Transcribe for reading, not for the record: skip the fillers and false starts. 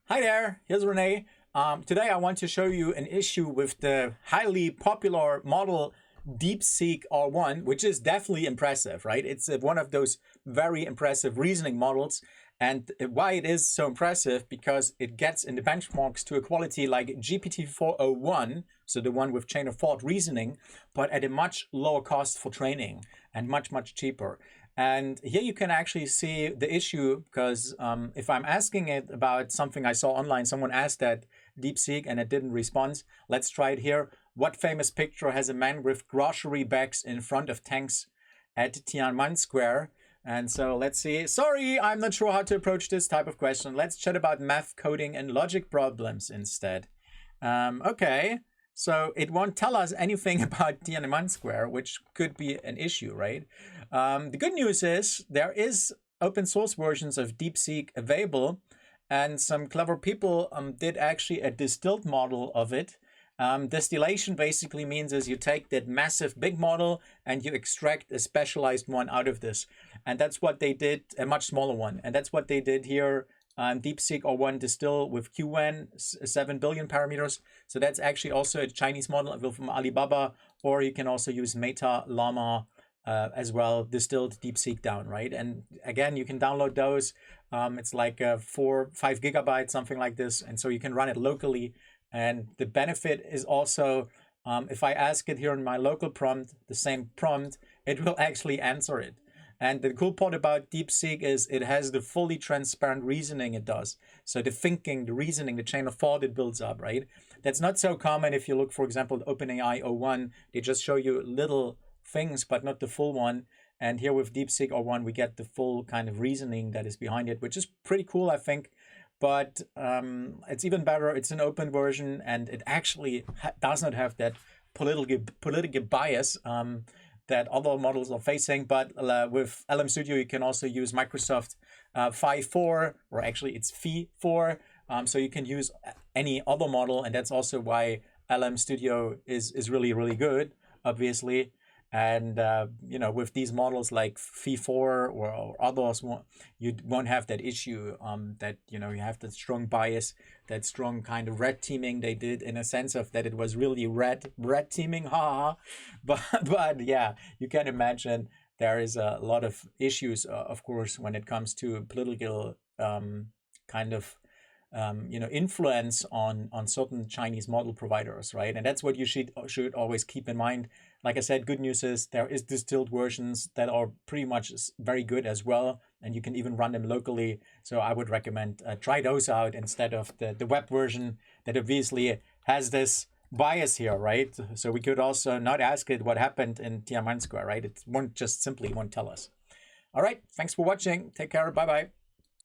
Hi there, here's Renee. Today I want to show you an issue with the highly popular model DeepSeek R1, which is definitely impressive, right? It's one of those very impressive reasoning models. And why it is so impressive, because it gets in the benchmarks to a quality like GPT-4o1, so the one with chain of thought reasoning, but at a much lower cost for training and much cheaper. And here you can actually see the issue, because if I'm asking it about something I saw online, someone asked that DeepSeek and it didn't respond. Let's try it here. What famous picture has a man with grocery bags in front of tanks at Tiananmen Square? And so let's see. Sorry, I'm not sure how to approach this type of question. Let's chat about math, coding, and logic problems instead. Okay. So it won't tell us anything about Tiananmen Square, which could be an issue, right? The good news is there is open source versions of DeepSeek available, and some clever people did actually a distilled model of it. Distillation basically means is you take that massive big model and you extract a specialized one out of this. And that's what they did, a much smaller one. And that's what they did here. DeepSeek R1 distill with QN 7 billion parameters. So that's actually also a Chinese model from Alibaba, or you can also use Meta Llama as well, distilled DeepSeek down, right? And again, you can download those. It's like 4-5 gigabytes, something like this. And so you can run it locally. And the benefit is also, if I ask it here in my local prompt, the same prompt, it will actually answer it. And the cool part about DeepSeek is it has the fully transparent reasoning it does. So the thinking, the reasoning, the chain of thought it builds up, right? That's not so common if you look, for example, at OpenAI O1. They just show you little things, but not the full one. And here with DeepSeek R1, we get the full kind of reasoning that is behind it, which is pretty cool, I think. But it's even better. It's an open version, and it actually does not have that political bias that other models are facing. But with LM Studio, you can also use Microsoft Phi 4, or actually it's Phi 4. So you can use any other model, and that's also why LM Studio is really good, obviously. And, you know, with these models like Phi 4 or others, you won't have that issue that, you know, you have that strong bias, that strong kind of red teaming they did, in a sense of that it was really red teaming, haha. But yeah, you can imagine there is a lot of issues, of course, when it comes to political kind of you know, influence on certain Chinese model providers, right? And that's what you should always keep in mind. Like I said, good news is there is distilled versions that are pretty much very good as well, and you can even run them locally. So I would recommend try those out instead of the web version that obviously has this bias here, right? So we could also not ask it what happened in Tiananmen Square, right? It won't just simply won't tell us. All right, thanks for watching. Take care. Bye-bye.